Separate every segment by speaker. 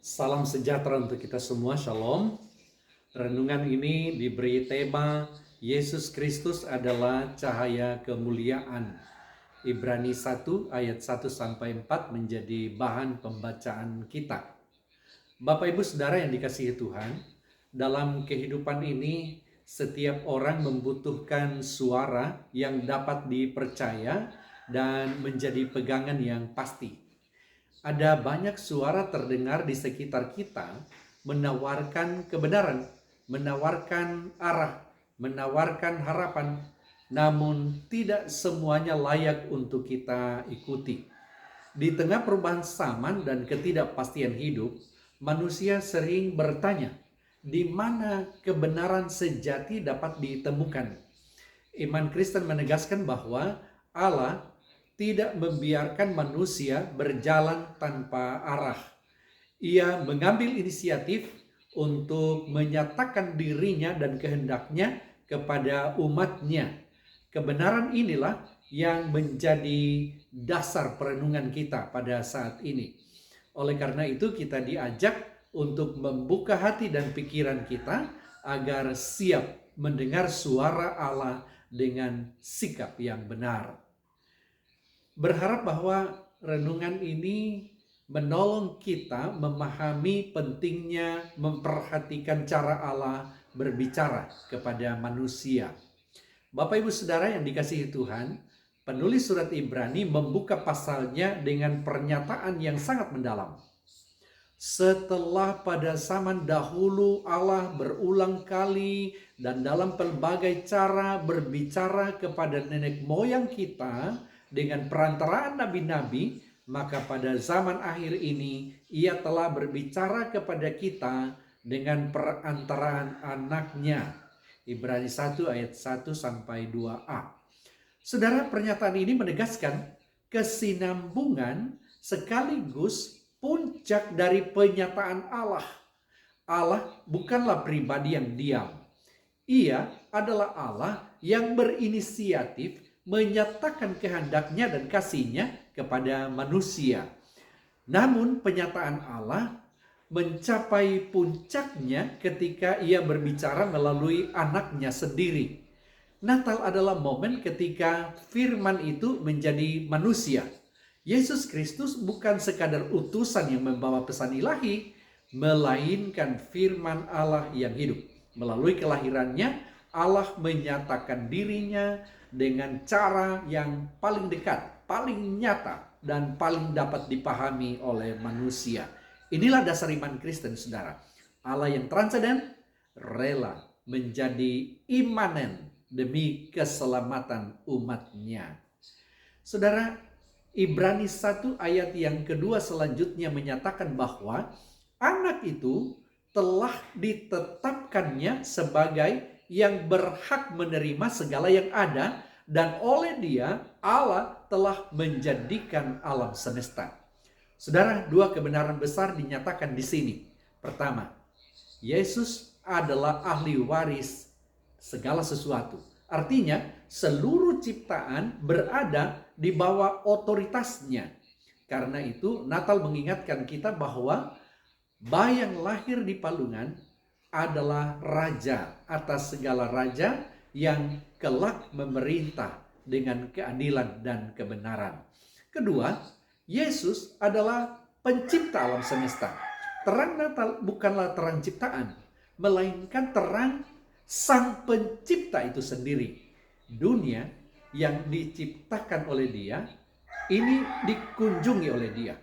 Speaker 1: Salam sejahtera untuk kita semua, Shalom. Renungan ini diberi tema Yesus Kristus adalah cahaya kemuliaan. Ibrani 1 ayat 1-4 menjadi bahan pembacaan kita. Bapak Ibu Saudara yang dikasihi Tuhan, dalam kehidupan ini setiap orang membutuhkan suara yang dapat dipercaya dan menjadi pegangan yang pasti. Ada banyak suara terdengar di sekitar kita menawarkan kebenaran, menawarkan arah, menawarkan harapan, namun tidak semuanya layak untuk kita ikuti. Di tengah perubahan zaman dan ketidakpastian hidup, manusia sering bertanya, di mana kebenaran sejati dapat ditemukan? Iman Kristen menegaskan bahwa Allah tidak membiarkan manusia berjalan tanpa arah. Ia mengambil inisiatif untuk menyatakan dirinya dan kehendaknya kepada umatnya. Kebenaran inilah yang menjadi dasar perenungan kita pada saat ini. Oleh karena itu kita diajak untuk membuka hati dan pikiran kita agar siap mendengar suara Allah dengan sikap yang benar. Berharap bahwa renungan ini menolong kita memahami pentingnya memperhatikan cara Allah berbicara kepada manusia. Bapak Ibu Saudara yang dikasihi Tuhan, penulis surat Ibrani membuka pasalnya dengan pernyataan yang sangat mendalam. Setelah pada zaman dahulu Allah berulang kali dan dalam pelbagai cara berbicara kepada nenek moyang kita dengan perantaraan nabi-nabi, maka pada zaman akhir ini Ia telah berbicara kepada kita dengan perantaraan anaknya. Ibrani 1 ayat 1-2a. Saudara, pernyataan ini menegaskan kesinambungan sekaligus puncak dari penyataan Allah. Allah bukanlah pribadi yang diam. Ia adalah Allah yang berinisiatif menyatakan kehendaknya dan kasihnya kepada manusia. Namun penyataan Allah mencapai puncaknya ketika Ia berbicara melalui anaknya sendiri. Natal adalah momen ketika firman itu menjadi manusia. Yesus Kristus bukan sekadar utusan yang membawa pesan ilahi, melainkan firman Allah yang hidup. Melalui kelahirannya, Allah menyatakan dirinya dengan cara yang paling dekat, paling nyata, dan paling dapat dipahami oleh manusia. Inilah dasar iman Kristen, saudara. Allah yang transenden rela menjadi imanen demi keselamatan umatnya. Saudara, Ibrani 1 ayat yang kedua selanjutnya menyatakan bahwa anak itu telah ditetapkannya sebagai yang berhak menerima segala yang ada, dan oleh Dia Allah telah menjadikan alam semesta. Saudara, dua kebenaran besar dinyatakan di sini. Pertama, Yesus adalah ahli waris segala sesuatu. Artinya, seluruh ciptaan berada di bawah otoritasnya. Karena itu, Natal mengingatkan kita bahwa bayi yang lahir di palungan adalah raja atas segala raja yang kelak memerintah dengan keadilan dan kebenaran. Kedua, Yesus adalah pencipta alam semesta. Terang Natal bukanlah terang ciptaan, melainkan terang Sang Pencipta itu sendiri. Dunia yang diciptakan oleh Dia, ini dikunjungi oleh Dia.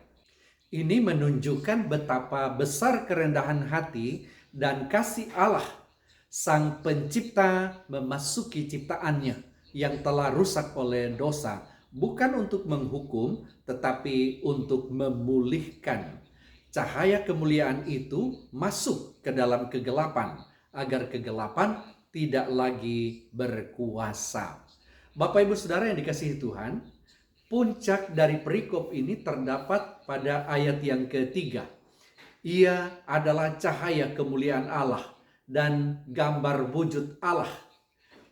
Speaker 1: Ini menunjukkan betapa besar kerendahan hati dan kasih Allah. Sang Pencipta memasuki ciptaannya yang telah rusak oleh dosa, bukan untuk menghukum, tetapi untuk memulihkan. Cahaya kemuliaan itu masuk ke dalam kegelapan, agar kegelapan tidak lagi berkuasa. Bapak Ibu Saudara yang dikasihi Tuhan, puncak dari perikop ini terdapat pada ayat yang ketiga. Ia adalah cahaya kemuliaan Allah dan gambar wujud Allah.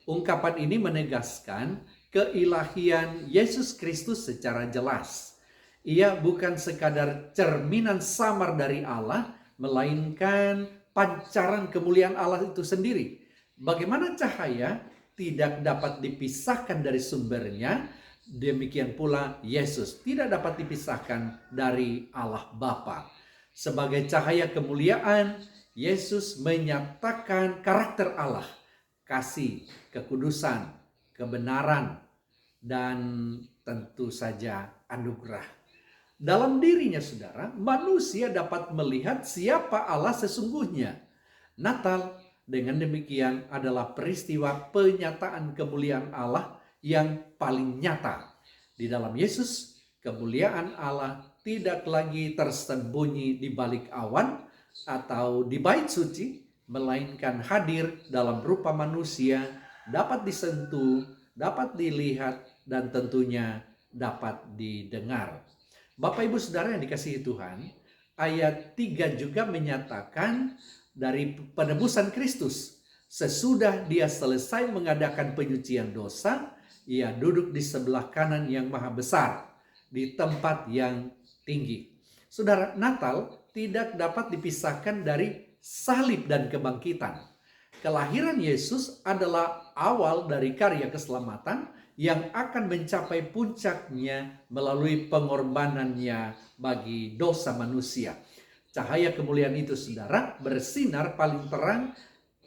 Speaker 1: Ungkapan ini menegaskan keilahian Yesus Kristus secara jelas. Ia bukan sekadar cerminan samar dari Allah, melainkan pancaran kemuliaan Allah itu sendiri. Bagaimana cahaya tidak dapat dipisahkan dari sumbernya, demikian pula Yesus tidak dapat dipisahkan dari Allah Bapa. Sebagai cahaya kemuliaan, Yesus menyatakan karakter Allah, kasih, kekudusan, kebenaran, dan tentu saja anugerah. Dalam dirinya, saudara, manusia dapat melihat siapa Allah sesungguhnya. Natal dengan demikian adalah peristiwa penyataan kemuliaan Allah yang paling nyata. Di dalam Yesus, kemuliaan Allah tidak lagi tersembunyi di balik awan atau di bait suci, melainkan hadir dalam rupa manusia, dapat disentuh, dapat dilihat, dan tentunya dapat didengar. Bapak Ibu Saudara yang dikasihi Tuhan, ayat 3 juga menyatakan dari penebusan Kristus. Sesudah dia selesai mengadakan penyucian dosa, ia duduk di sebelah kanan yang maha besar, di tempat yang tinggi. Saudara, Natal tidak dapat dipisahkan dari salib dan kebangkitan. Kelahiran Yesus adalah awal dari karya keselamatan yang akan mencapai puncaknya melalui pengorbanannya bagi dosa manusia. Cahaya kemuliaan itu, saudara, bersinar paling terang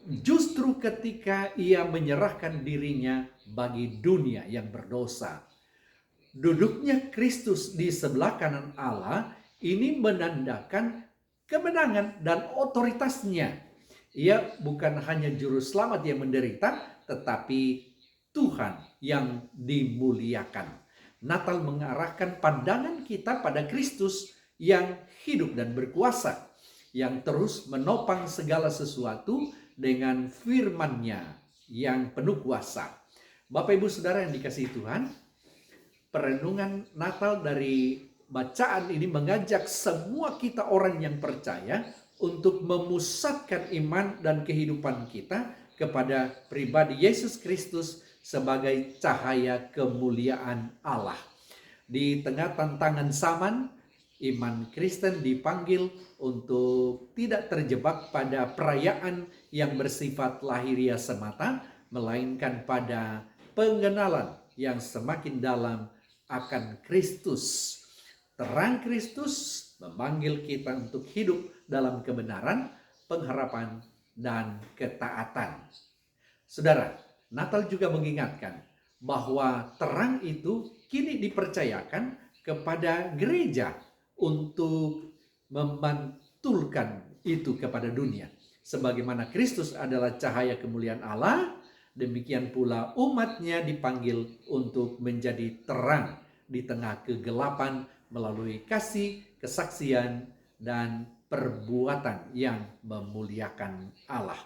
Speaker 1: justru ketika ia menyerahkan dirinya bagi dunia yang berdosa. Duduknya Kristus di sebelah kanan Allah ini menandakan kemenangan dan otoritasnya. Ia bukan hanya juru selamat yang menderita, tetapi Tuhan yang dimuliakan. Natal mengarahkan pandangan kita pada Kristus yang hidup dan berkuasa, yang terus menopang segala sesuatu dengan firman-Nya yang penuh kuasa. Bapak Ibu Saudara yang dikasihi Tuhan, perenungan Natal dari bacaan ini mengajak semua kita orang yang percaya untuk memusatkan iman dan kehidupan kita kepada pribadi Yesus Kristus sebagai cahaya kemuliaan Allah. Di tengah tantangan zaman, iman Kristen dipanggil untuk tidak terjebak pada perayaan yang bersifat lahiriah semata, melainkan pada pengenalan yang semakin dalam akan Kristus. Terang Kristus memanggil kita untuk hidup dalam kebenaran, pengharapan, dan ketaatan. Saudara, Natal juga mengingatkan bahwa terang itu kini dipercayakan kepada gereja untuk memantulkan itu kepada dunia. Sebagaimana Kristus adalah cahaya kemuliaan Allah, demikian pula umatnya dipanggil untuk menjadi terang di tengah kegelapan melalui kasih, kesaksian, dan perbuatan yang memuliakan Allah.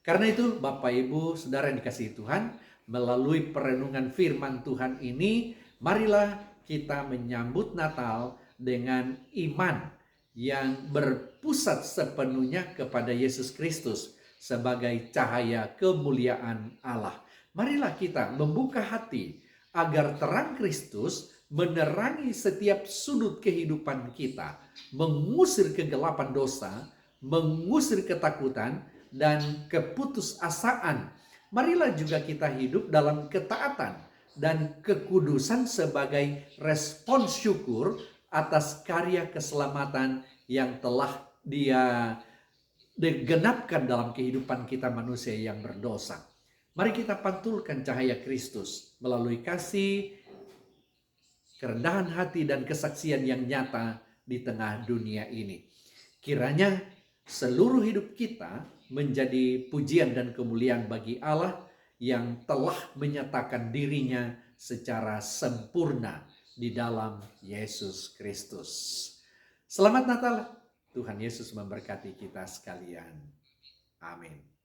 Speaker 1: Karena itu Bapak Ibu Saudara yang dikasihi Tuhan, melalui perenungan firman Tuhan ini, marilah kita menyambut Natal dengan iman yang berpusat sepenuhnya kepada Yesus Kristus sebagai cahaya kemuliaan Allah. Marilah kita membuka hati agar terang Kristus menerangi setiap sudut kehidupan kita, mengusir kegelapan dosa, mengusir ketakutan, dan keputusasaan. Marilah juga kita hidup dalam ketaatan dan kekudusan sebagai respons syukur atas karya keselamatan yang telah Dia digenapkan dalam kehidupan kita manusia yang berdosa. Mari kita pantulkan cahaya Kristus melalui kasih, kerendahan hati, dan kesaksian yang nyata di tengah dunia ini. Kiranya seluruh hidup kita menjadi pujian dan kemuliaan bagi Allah yang telah menyatakan dirinya secara sempurna di dalam Yesus Kristus. Selamat Natal. Tuhan Yesus memberkati kita sekalian. Amin.